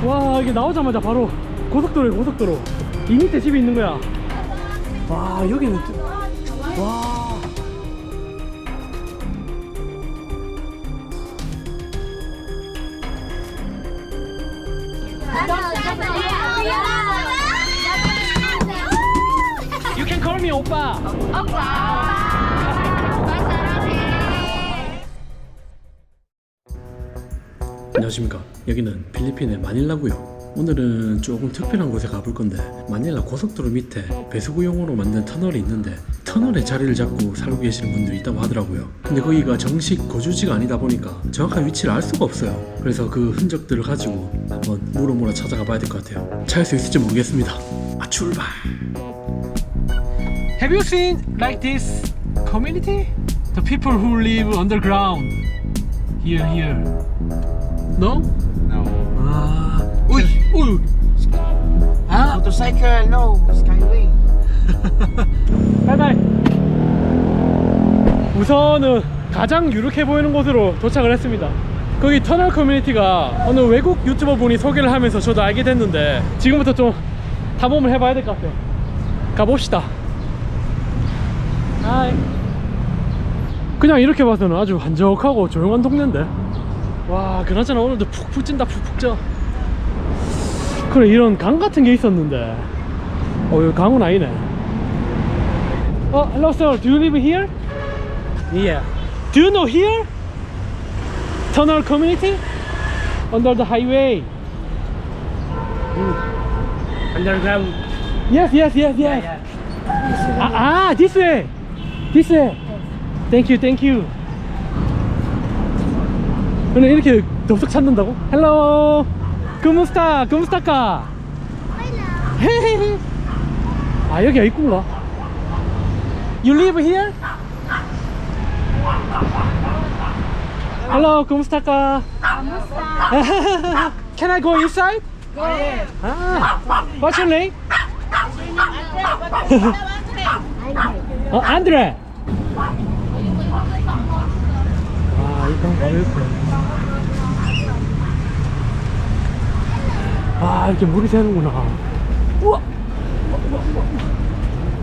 와, 이게 나오자마자 바로 고속도로에 고속도로. 이 밑에 집이 있는 거야. 와, 여기는 와. You can call me 오빠. 안녕하십니까. 여기는 필리핀의 마닐라고요. 오늘은 조금 특별한 곳에 가볼 건데, 마닐라 고속도로 밑에 배수구용으로 만든 터널이 있는데 터널에 자리를 잡고 살고 계시는 분들이 있다고 하더라고요. 근데 거기가 정식 거주지가 아니다 보니까 정확한 위치를 알 수가 없어요. 그래서 그 흔적들을 가지고 한번 물어물어 찾아가 봐야 될 것 같아요. 찾을 수 있을지 모르겠습니다. 출발. Have you seen like this community? The people who live underground. Here. No? No. 아, uy. 아, Motorcycle, no. Skyway. 바이바이. 우선은 가장 유력해 보이는 곳으로 도착을 했습니다. 거기 터널 커뮤니티가 어느 외국 유튜버 분이 소개를 하면서 저도 알게 됐는데, 지금부터 좀 탐험을 해봐야 될 것 같아요. 가봅시다. 하이. 그냥 이렇게 봐서는 아주 한적하고 조용한 동네인데, 와, 그나저나 오늘도 푹푹 찐다. 푹푹 쪄. 그래, 이런 강 같은 게 있었는데 여기 강은 아니네. Hello sir, do you live here? Yeah. Do you know here? Tunnel community? Under the highway. Underground. Yes. This way. Thank you. 근데 이렇게 덥석 찾는다고? Hello. Kumusta? 아, 여기가 있구나. You live here? Hello, kumusta? Can I go inside? Go ahead. What's your name? Andre. 이건 바로 옆에. 이렇게 물이 새는구나. 우와.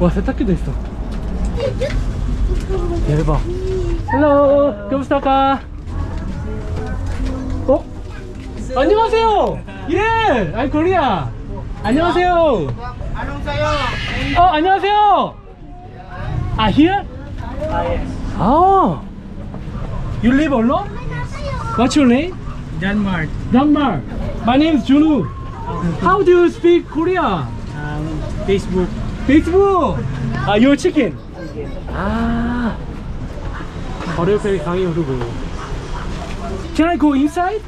와, 세탁기도 있어. 대박. Hello, kumusta? 안녕하세요. 예, I'm Korea. 안녕하세요. Anong sayo? 안녕하세요. Here? Yes. You live alone? What's your name? Denmark. Danmar. My name is Junu. How do you speak Korea? Facebook. You're chicken. 바로 옆에 강이 흐르고. Can I go inside?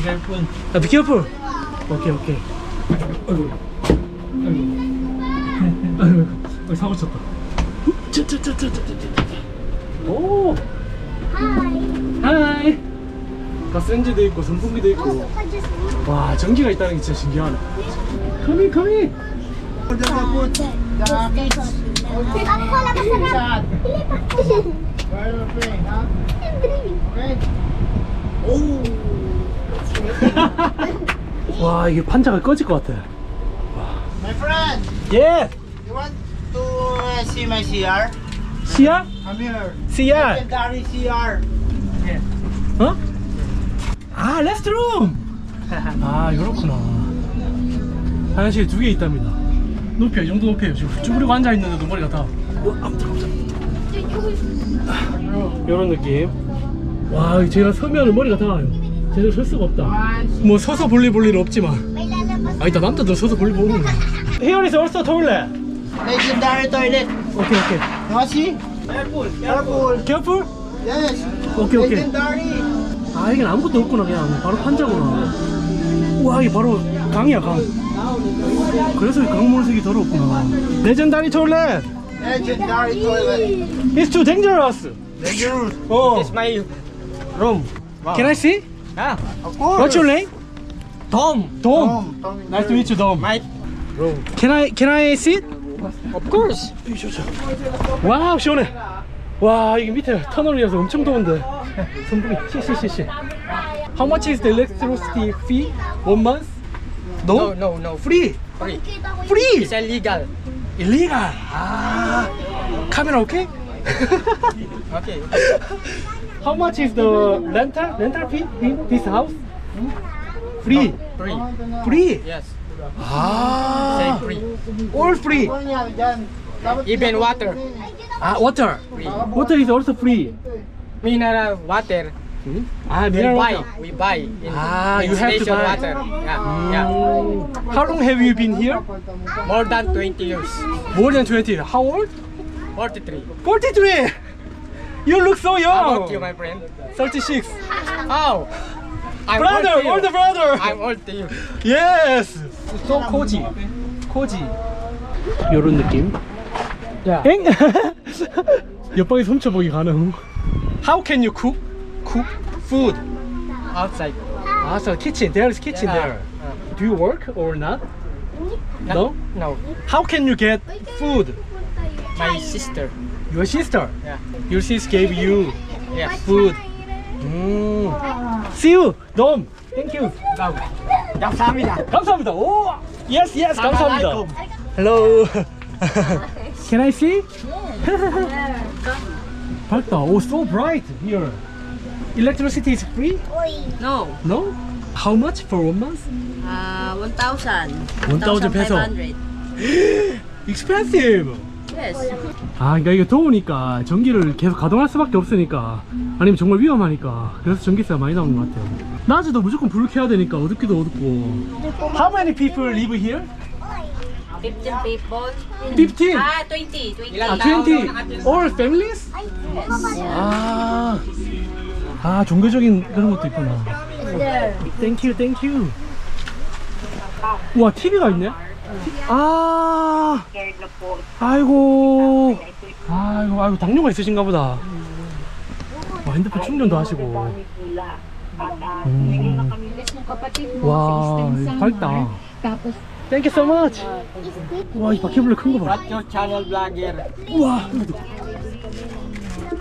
Careful. Be careful. Okay. 아이고, 사고 쳤다. 오. 하이. 가스레인지도 있고 선풍기도 있고. 와, 전기가 있다는 게 진짜 신기하네. Come in. Put the kids. Ako wala masarap. Where are you playing, huh? Okay. 와, 이게 판자가 꺼질 것 같아. My friend, 예. you want to see my CR? CR? Come here. CR. Legendary CR. Yeah. 레스트룸. 그렇구나. 화장실이 2개 있답니다. 높이가 이 정도 높이에요. 지금 쭈그리고 앉아있는데도 머리가 다. 이런 느낌. 와, 제가 서면은 머리가 닿아요. 제대로 설 수가 없다. 뭐 서서 볼일 없지만. 일단 남자들 서서 볼일 보는 거야. Here is also toilet. Legendary toilet. 오케이. You want see? Careful. Careful? Yes. 오케이. Legendary. 이게 아무것도 없구나. 그냥 바로 판자구나. 우와, 이게 바로 강이야, 강. 그래서 강물색이 더럽구나. 레전다리 토일렛. Legendary toilet. It's too dangerous. Dangerous. It's my room. Can I see? Yeah, of course. What's your name? Tom. Dom. Nice to meet you, Dom. My room. Can I sit? Of course. 와우, 시원해. 와, 이게 밑에 터널이라서 엄청 더운데. 선풍기. 씨. How much is the electricity fee? 1 month? No? No. Free? Free. Free? It's illegal. Illegal. Ah. Camera okay? Okay. How much is the rental fee in this house? Free. Free. Free? Yes. Ah. Say free. All free. Even water. Ah, water. Free. Water is also free. Mineral water. Ah, We mineral buy. water. We buy. In You have to station buy. water. Yeah. How long have you been here? More than 20 years. More than 20. How old? 43. 43. You look so How young. about you, my friend? 36. Oh. I'm Brother, old to you. older brother. I'm old to you. Yes. So cozy. Cozy. 요런 느낌. Yeah. 엥? 옆방에서 훔쳐보기 가능. How can you cook food? Outside. Ah, so kitchen. There is kitchen there. Do you work or not? No? No. How can you get food? My sister. Your sister. Yeah. Your sister gave you Yes. food. See you. Dom. Thank you. 감사합니다. 감사합니다. 오. Yes, yes. 감사합니다. Hello. Can I see? 밝다. Oh, so bright here. Electricity is free? No, No? How much for 1 month? 1,000. 1,000 peso. 1,500. Expensive. Yes. 아, 그러니까 이게 더우니까 전기를 계속 가동할 수밖에 없으니까 아니면 정말 위험하니까 그래서 전기세가 많이 나오는 것 같아요. 낮에도 무조건 불을 켜야 되니까 어둡기도 어둡고. How many people live here? 15 people. 15. 20. 20. 아, 20. All families? 아, 종교적인 그런 것도 있구나. Thank you, thank you. 우와, TV가 있네. 아이고. 아이고, 당뇨가 있으신가 보다. 와, 핸드폰 충전도 하시고. 와, 밝다. Thank you so much. 와, 이 바퀴벌레 큰 거 봐. What's your channel vlogger? 우와.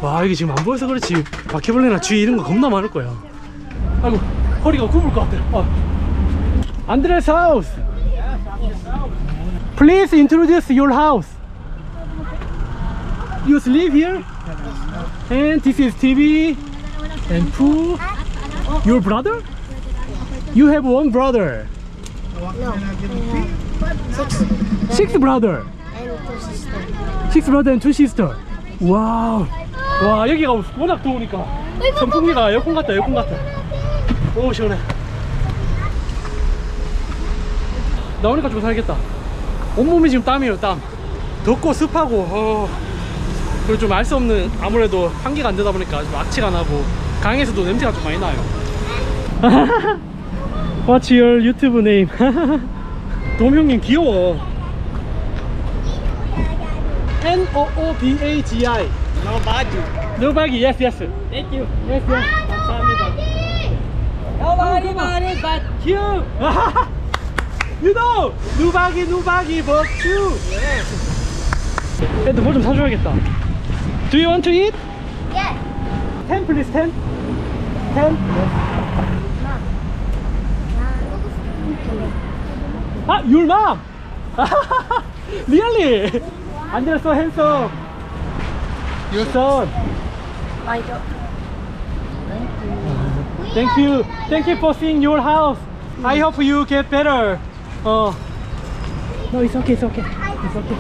와, 이게 지금 안 보여서 그렇지 바퀴벌레나 쥐 이런 거 겁나 많을 거야. 아이고, 허리가 굽을 것 같아. 안드레스 하우스. Please introduce your house. You live here? And this is TV and pool. Your brother? You have one brother. Six brother. Six brother and 2 sister. 와우. 와, 여기가 워낙 더우니까 선풍기가 에어컨 같다. 에어컨 같다. 오, 시원해. 나오니까 좀 살겠다. 온몸이 지금 땀이에요. 땀. 덥고 습하고 그리고 좀 알 수 없는, 아무래도 환기가 안 되다 보니까 좀 악취가 나고 강에서도 냄새가 좀 많이 나요. What's your YouTube name? 돔 형님 귀여워. N-O-O-B-A-G-I. Nobody. Nobody. Yes, yes. Thank you. Yes, yes. 감사합니다. Nobody but you. You know, nobody but you. 애들 뭐 좀 사줘야겠다. Do you want to eat? Yes. 10 please, 10. 10. Ah, your mom. Really? And you're so handsome. Your son. Thank you for seeing your house. I hope you get better. No, it's okay, it's okay. It's okay.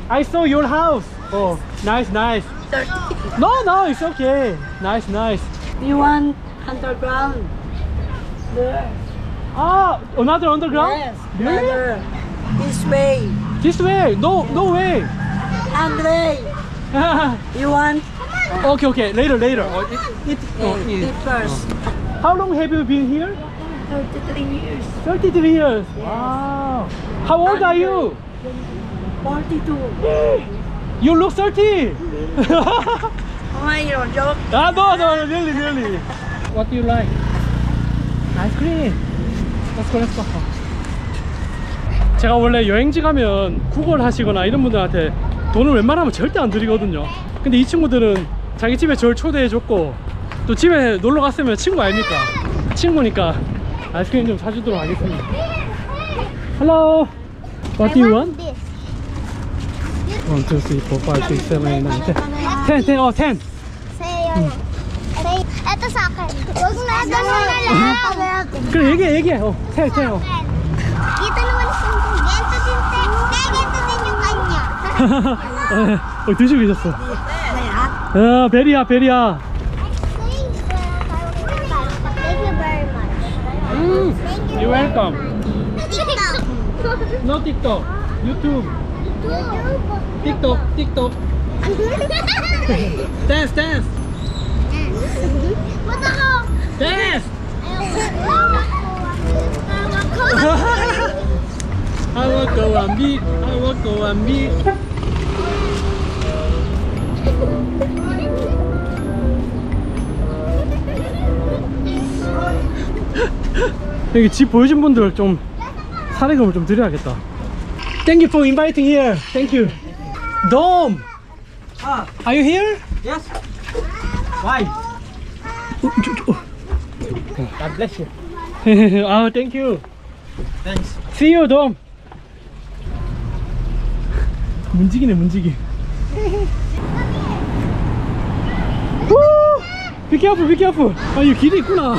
I saw your house. Oh, nice. No, it's okay. Nice. You want underground? There. Ah, another underground? Yes. Really? Brother. This way. This way? No way. Andre. You want? Okay. Later. Eat first. How long have you been here? 33 years. 33 years. Wow. How old are you? 42. You look 30. Oh my God. No, really. What do you like? Ice cream. Let's go. 제가 원래 여행지 가면 구걸 하시거나 이런 분들한테 돈을 웬만하면 절대 안 드리거든요. 근데 이 친구들은 자기 집에 저를 초대해줬고 또 집에 놀러 갔으면 친구 아닙니까? 친구니까 아이스크림 좀 사주도록 하겠습니다. Hello. What do you want? This. 1, 2, 3, 4, 5, 6, 7, 8, 9, 10. 10, 10, oh 10. Sa'yo. Say, eto sa akin. Huwag na, ganun na lang. 그래 얘기해. 10, 10. Dito naman sa ganito din, ganito din yung kanya. 드시고 계셨어. 아, 베리야. Thank you very much. You're welcome. TikTok. No TikTok. YouTube. TikTok. Dance. Ba't ako? Dance. I will go and beat. 여기 집 보여준 분들 좀 사례금을 좀 드려야겠다. Thank you for inviting here. Thank you. Dom, are you here? Yes. Why? God bless you. Oh, thank you. Thanks. See you, Dom. 문지기네. Be careful. 아, 여기 길이 있구나.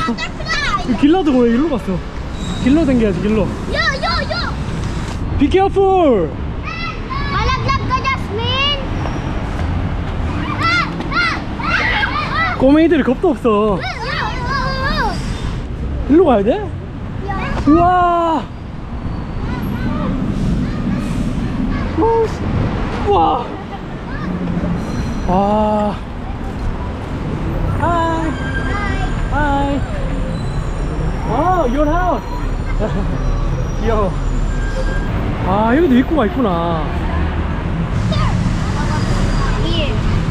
길 놔두고 왜 일로 갔어? 길로 당겨야지, 길로. Yo! Be careful. Malaglag ka, Jasmine! 꼬맹이들이 겁도 없어. 일로 가야 돼? 우와. 우와. 와. Hi. Oh, your house. 귀여워. 아, 여기도 입구가 있구나.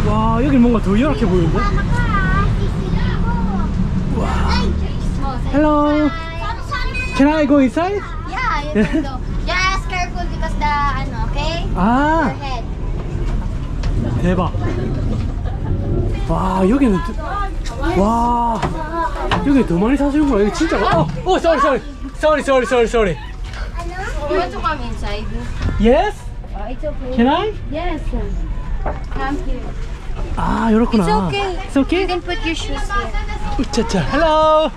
와, 여기 뭔가 더 열악해 보이는데? Hello. Can I go inside? Yeah, you can go. Just careful because the okay? 아, Your head. 대박. 와, 여기는 와, 여기 더 많이 사시는구나. 여기 진짜. Sorry. You want to come inside? Yes? It's okay. Can I? Yes. Come here. 아, 이렇구나. It's okay. It's okay? You can put your shoes here. 우차차. Hello.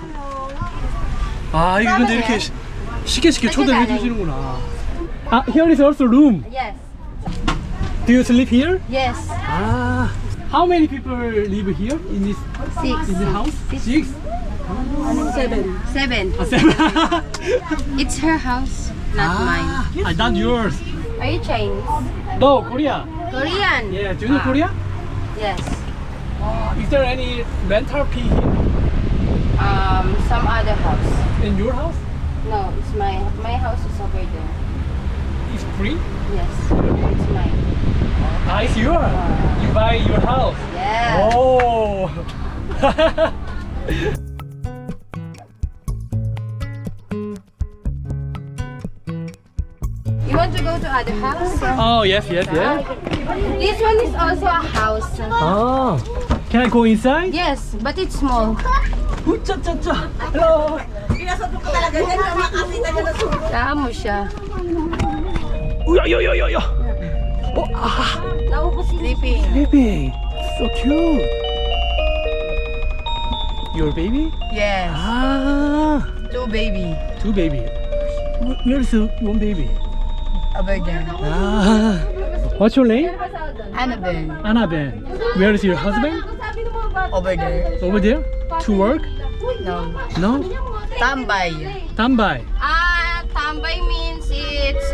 아, 이거 근데 이렇게 쉽게 초대해 주시는구나. 아, here is also room. Yes. Do you sleep here? Yes. Ah. How many people live here in this house? Six. Seven. Seven. It's her house, not mine. Not yours. Are you Chinese? No, Korea. Korean? Yeah, do you know Korea? Yes. Is there any rental fee here Some other house. in your house? No, it's my house is over there. It's free? Yes. It's mine. Ah, it's yours. You buy your house. Yeah. Oh. You want to go to other house? Oh, yes. This one is also a house. Ah. Can I go inside? Yes, but it's small. 우짜짜짜. Hello. Saan mo siya? 우야야야야야. Sleeping. Baby, so cute. Your baby? Yes. Ah, Two baby. two baby. Where's the one baby? Over there. Ah, what's your name? Annabelle. Annabelle. Where is your husband? Over there. Over there? To work? No. No? Tambay. Tambay. Tambay means it's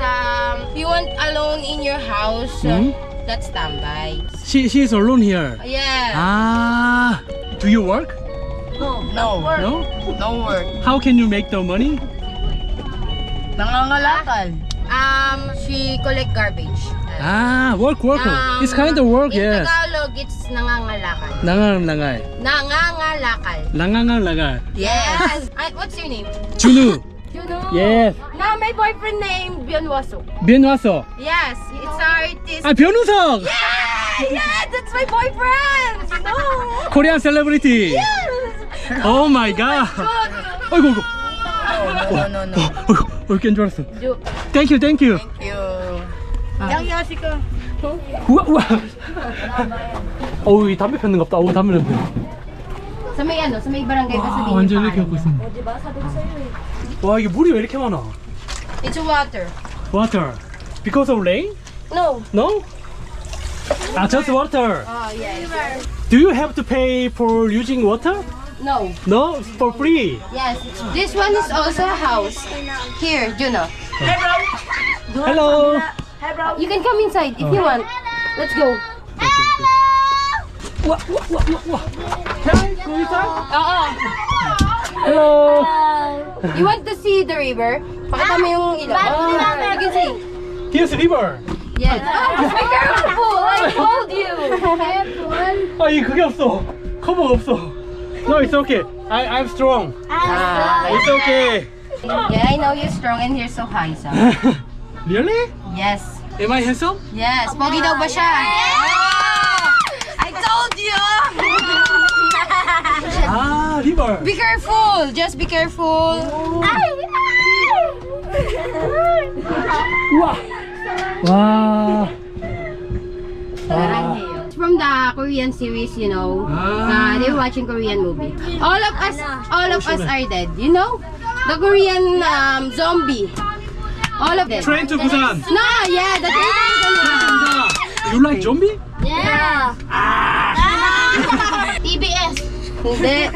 you want alone in your house. Hmm? That's tambay. She is alone here. Yeah. Ah, do you work? No. No? No work. How can you make the money? Nangangalakal. She collect garbage. Ah, worker. It's kind of work, In yes. Tagalog, it's nangangalakal. Nangangalakal. Nangangalakal. Nangangalakal. Yes. What's your name? 준우. You know? Yes. Now my boyfriend named Bionwaso. 변화서. Yes, it's an artist. 아, 변우석. Yeah, that's my boyfriend. You know? Korean celebrity. Yeah. Oh my god. 아이고 아이고. No. 어이구 깬 줄 알았어. Thank you, thank you. 우와 우와. 어우 이 담배 폈는 것 같다. 어우 담배 냄새. Sa may ano, sa may barangay pa sa 아, 완전 이렇게 갖고 있습니다. 와 이게 물이 왜 이렇게 많아? It's water. Water. Because of rain? No. No? Ah, just water. Oh, yes. Do you have to pay for using water? No. No, for free. Yes. This one is also a house. Here, Juno. Hello. You can come inside if you want. Let's go. 와, 와, 와, 와, 와. Can I go inside? Oo. Hello. You want to see the river? Pakita mo yung ilaw. You can see. Here's the river. Yes. Just be careful. I told you. 아, 이 그게 없어. 커버가 없어. No, it's okay. I'm strong. It's okay. Yeah, I know you're strong and you're so handsome. Really? Yes. Am I handsome? Yes. Pogi daw ba siya? I told you. 아, river. Be careful. Just be careful. 우와. 와. It's from the Korean series, you know. They're watching Korean movie. All of us are dead, you know? The Korean zombie. All of them. Train to Busan. No, yeah, the Train to Busan. You like zombie? Yeah. TBS. Hindi.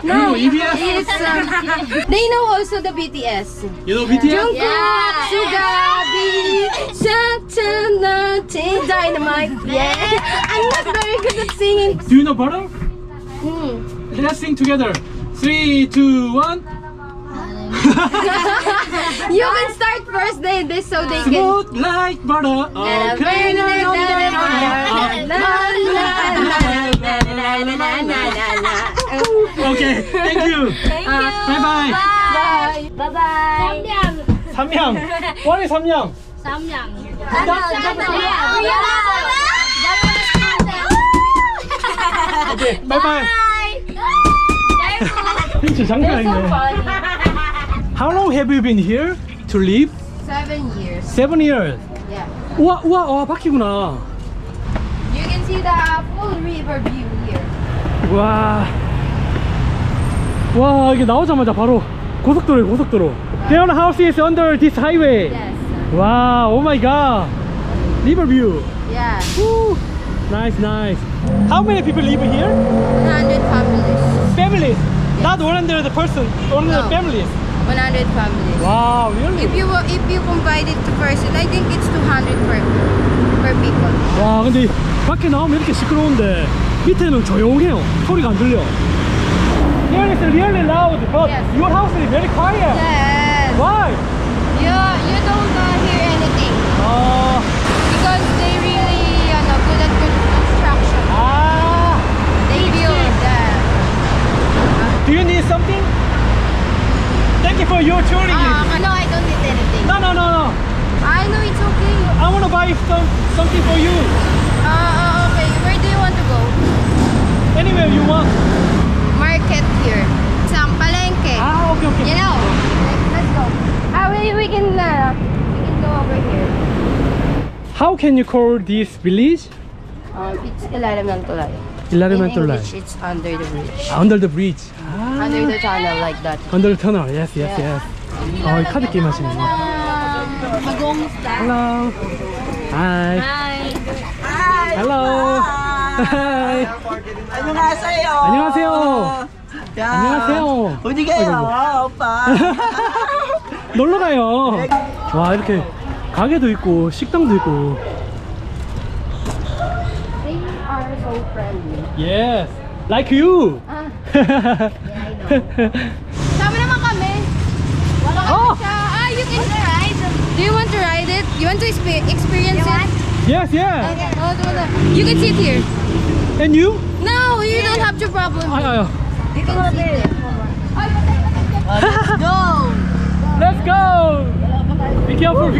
No, EBS. It's, they know also the BTS. You know BTS? Jungkook, Suga, B, Shantanati, Dynamite. Yeah. I'm not very good at singing. Do you know butter? Hmm. Let's sing together. 3, 2, 1. You can start first then, this so they can. Smooth like butter. Okay. Okay. Thank you. Bye bye. Bye. 삼양. What is 삼양? Okay. Bye bye. 진짜 장난 아니네. How long have you been here to live? 7 years. 7 years. Yeah. 우와 우와 와 바퀴구나. You can see the full river view here. 와. 와 이게 나오자마자 바로 고속도로에 고속도로. Their house is under this highway. Yes. Wow, oh my god. River view. Yeah. Woo. Nice, nice. How many people live here? 100 families. Families. Not 100 person, only No. families. 100 families. Wow, really? If you combine it to person, I think it's 200 per people. 와, 근데 밖에 나오면 이렇게 시끄러운데 밑에는 조용해요. 소리가 안 들려. Here is really loud, but Yes. your house is very quiet. Yes. Why? You don't hear anything because they really good at construction. Ah, They build that. do you need something? Thank you for your touring. No, I don't need anything. No. I know it's okay. I want to buy something for you. Okay. Where do you want to go? Anywhere you want. Market here. Some palengke. Ah, okay. You know. Let's go. We can go over here. How can you call this village? It's Ilalim ng Tulay. Ilalim In ng Tulay. English, it's under the bridge. Under the bridge. 아, Under the tunnel like that. under the tunnel. Yes. 이 카드 게임 하시네. Hello. Hi. Hello. Hi. 안녕하세요. 안녕하세요. 야, 안녕하세요. 어디 가요, 오빠? 놀러 가요. 와 이렇게 가게도 있고 식당도 있고. They are so friendly. Yes. Like you. Sama naman kami. Wala Oh. siya. You can ride. Do you want to ride it? You want to experience it? Yes. Okay. You can sit here. And you? No, you don't have your problem. 아유. You can sit there. Go! Let's go. Be careful.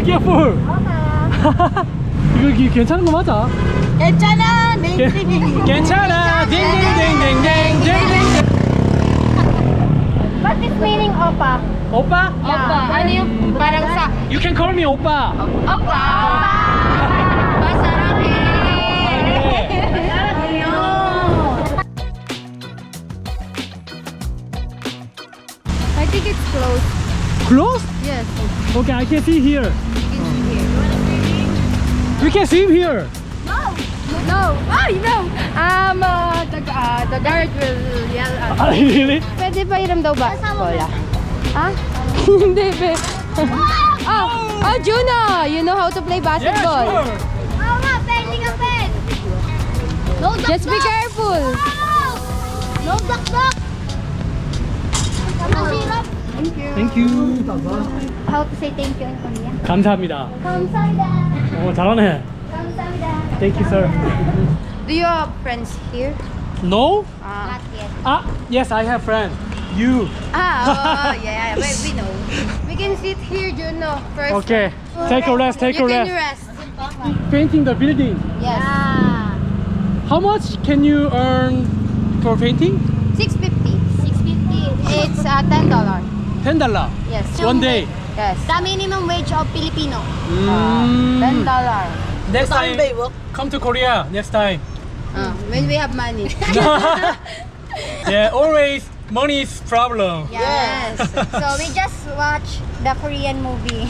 이거 괜찮은 거 맞아? 괜찮아. 맹 괜찮아. 딩딩딩딩딩딩. What is meaning opa? 오빠? Opa, ano yung parang sa... You can call me 오빠. Opa! Masarap I think it's closed. Close? Yes. Okay, I can see here. We can swim here. No. Ay, no. The guard will yell at us. Really? Pwede pa iram daw ba? Wala. Ha? Hindi, be. Oh, Juno! You know how to play basketball. Yeah, sure. Mama, pending a pen. No duck Just be careful. No duck duck. Masirap. Thank you. How to say thank you in Korean? 감사합니다. 감사합니다. 잘하네. 감사합니다. Thank you, sir. Do you have friends here? No? Not yet. Yes, I have friends. You. Yeah, we know. We can sit here, Juno, first. Okay. Take a rest. Take a You can rest. rest. Painting the building. Yes. How much can you earn for painting? $6.50. 650. It's $10. $10. Yes. One day. Yes. The minimum wage of Filipino. $10. Next time, come to Korea. Next time. When we have money. Yeah, always money is problem. Yes. So we just watch the Korean movie.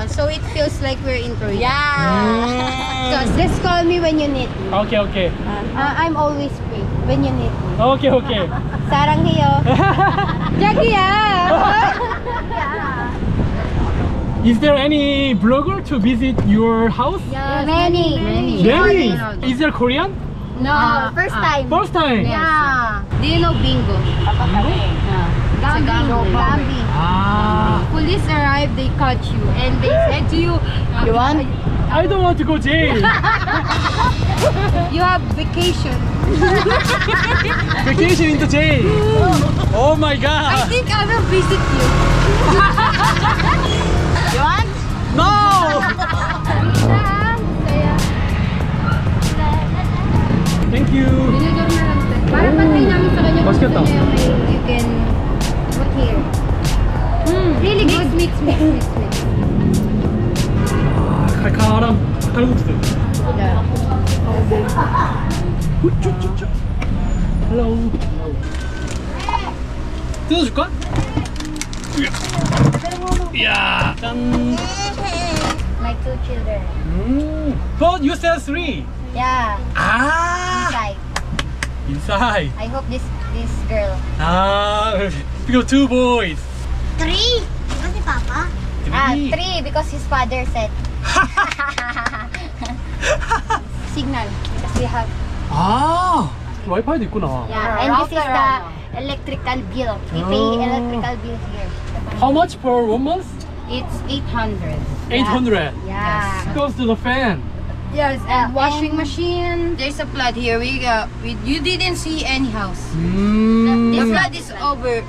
So it feels like we're in Korea. Yeah. So just call me when you need me. Okay, okay. I'm always free when you need me. Okay, okay. 사랑해요. 자기야. Is there any blogger to visit your house? Yeah, many. Many. Is there Korean? No. First time. First time. Yeah. Do you know bingo? Gambling. Ah, Police arrived, they caught you, and they said to you, you want? I don't want to go jail. You have vacation. Vacation in the jail. Oh my I god. think I will visit you. You want? No. Thank you. Dinudor na lang ito. Para pantay namin sa kanya. kung Masakit gusto niya, you can put here. Really good. Mix. 칼칼한 칼국수. Yeah. 우쭈쭈쭈. Hello. 뜯어줄까? 이야. 짠. My 2 children. But you said 3. Yeah. Ah. Inside. Inside. I hope this girl. Ah. Because 2 boys. 3? Diba si Papa? 3 because his father said. Signal. Because we have. 아. 와이파이도 있구나. Yeah. And this is the electrical bill. We pay Oh. electrical bill here. How much for 1 month? It's 800. 800. Yeah. Goes to the fan. Yes, and Yeah, washing and- machine. There's a flood here. You didn't see any house. Mm. The flood is over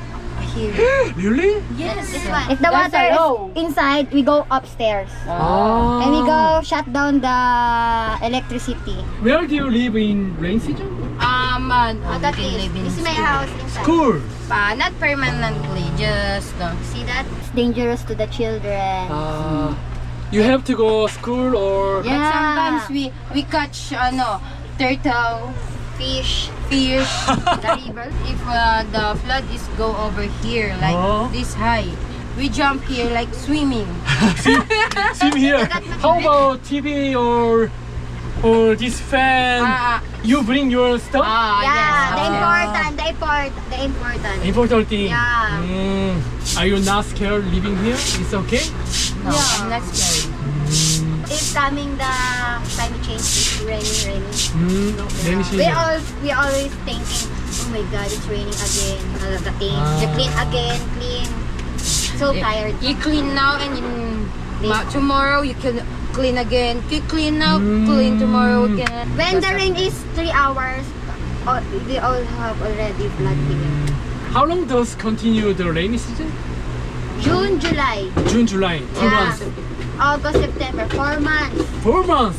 here. Really? Yes. This one. If the That's water a is low. inside, we go upstairs. Ah. And we go shut down the electricity. Where do you live in rain season? That is. This is my house inside. School. Not permanently, just See that? It's dangerous to the children. You have to go school or But sometimes we catch turtle, Fish. fish, the river. If the flood is go over here like Oh. this high, we jump here like swimming. swim here. How about TV or this fan? You bring your stuff? Yeah, the yes. important. Important thing. Yeah. Are you not scared living here? It's okay? No, I'm not scared. If coming the climate change is rainy. Rainy season. We always thinking, oh my God, it's raining again. The thing, you clean. So tired. You clean now and tomorrow you can clean again. You clean now, clean tomorrow again. When the rain is 3 hours, we all have already flood here. How long does continue the rainy season? June, July. June, July, 2 Yeah. months. August, September, 4 months. 4 months.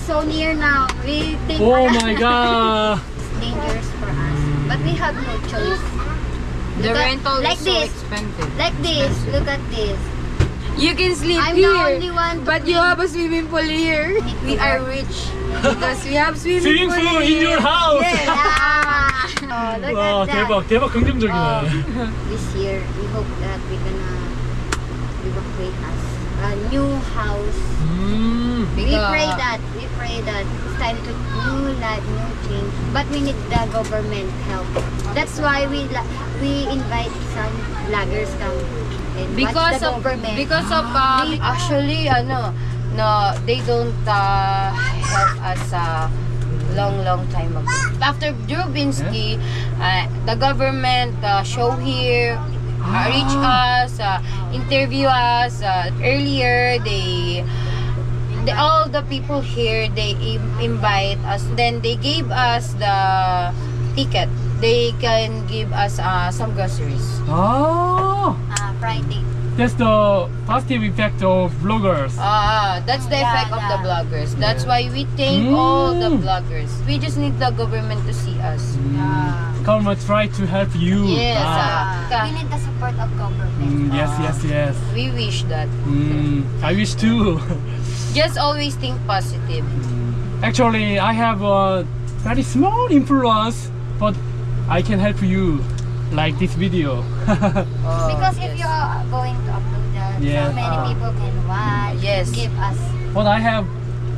So near now. We think Oh my god. it's dangerous for us, but we have no choice. The Look at- rental like is so this. expensive. Like this. Look at this. You can sleep I'm here, the only one to but you clean. have a swimming pool here. Need to We are work. rich because we have swimming Swimming pool in here. your house. Yes. Yeah. Oh, look 와 at that. 대박 긍정적이네. This year, we hope that we're gonna evacuate us. A new house. We pray that it's time to new life, new change. But we need the government help. That's why we invite some vloggers come and watch the government. Actually no, they don't help us long time ago. After Drobinski, the government show here, reach us, interview us. Earlier, all the people here, they invite us. Then they gave us the ticket. They can give us some groceries. 아, Friday. that's the positive effect of vloggers. That's the effect of the bloggers. That's why we thank all the bloggers. We just need the government to see us. Government try to help you. Yes. We need the support of government. Yes. We wish that. I wish too. Just always think positive. Actually, I have a very small influence, but I can help you, like this video. Because if you are going to upload that, Yeah. so many people can watch. Yes. Give us. But I have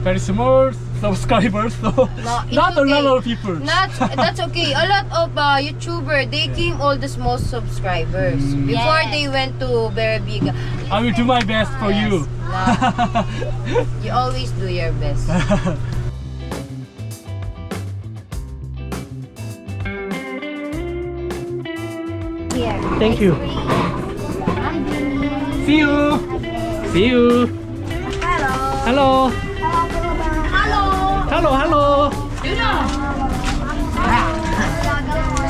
very small subscribers, so it's not a okay. lot of people. That's okay. A lot of YouTuber, they came all the small subscribers before Yes. they went to very big. I will do my best for you. You always do your best. Here. Thank you. Hi, Jenny. See you. See you. Hello. Hello. Hello.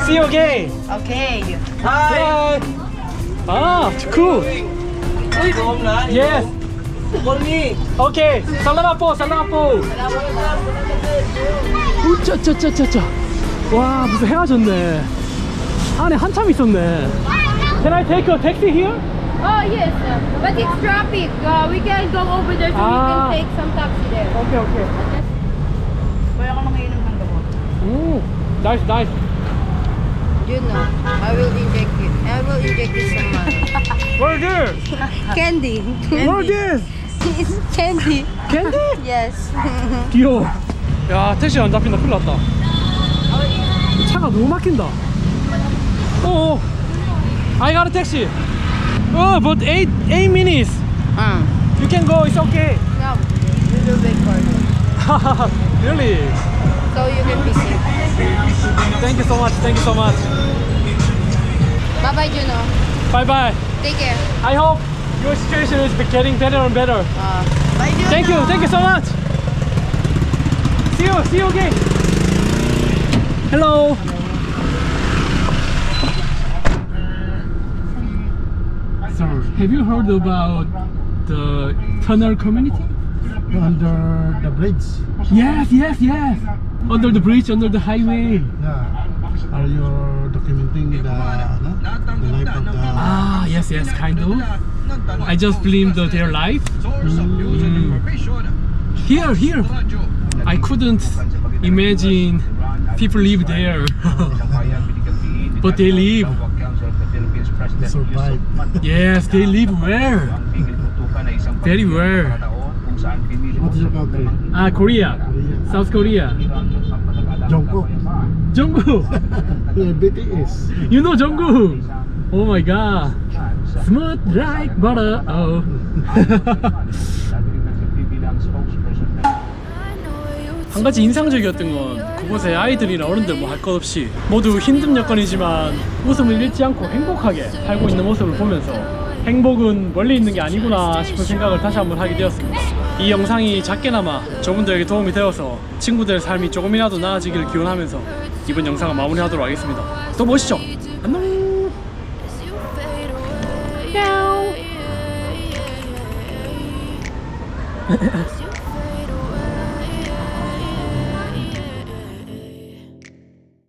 See you again. Okay. Hi. Ah, cool. Yes. Okay. Salamat po. 우짜짜짜짜짜. 와, 무슨 헤어졌네. 안에 한참 있었네. Can I take a taxi here? Oh yes, but it's traffic. We can go over there so we can take some taxi there. Okay. Nice. You know, I will inject you some money. Where's this? Candy. Where's this? It's candy. Candy? Yes. 귀여워. 야, 택시 안 잡힌다. 큰일 났다. 차가 너무 막힌다. 어. I got a taxi. Oh, but 8 minutes. You can go. It's okay. No, you will wait for me. Really? So you can be safe. Thank you so much. Bye bye, Juno. Bye bye. Take care. I hope your situation is getting better and better. Bye, Juno. Thank you so much. See you again. Hello. So, have you heard about the tunnel community? Under the bridge. Yes. Under the bridge, under the highway. Yeah. Are you documenting the life of the... Ah, yes, kind of. I just filmed their life. Here. I couldn't imagine people live there. But they live. survive. Yes, they live where? Very where? What is your country? Korea. South Korea. Jungkook. Jungkook. Yeah, BTS. You know Jungkook? Oh my god. Smooth like butter. Oh. 한 가지 인상적이었던 건 그곳에 아이들이나 어른들 뭐 할 것 없이 모두 힘든 여건이지만 웃음을 잃지 않고 행복하게 살고 있는 모습을 보면서 행복은 멀리 있는 게 아니구나 싶은 생각을 다시 한번 하게 되었습니다. 이 영상이 작게나마 저분들에게 도움이 되어서 친구들의 삶이 조금이라도 나아지기를 기원하면서 이번 영상을 마무리하도록 하겠습니다. 또 보시죠. 안녕.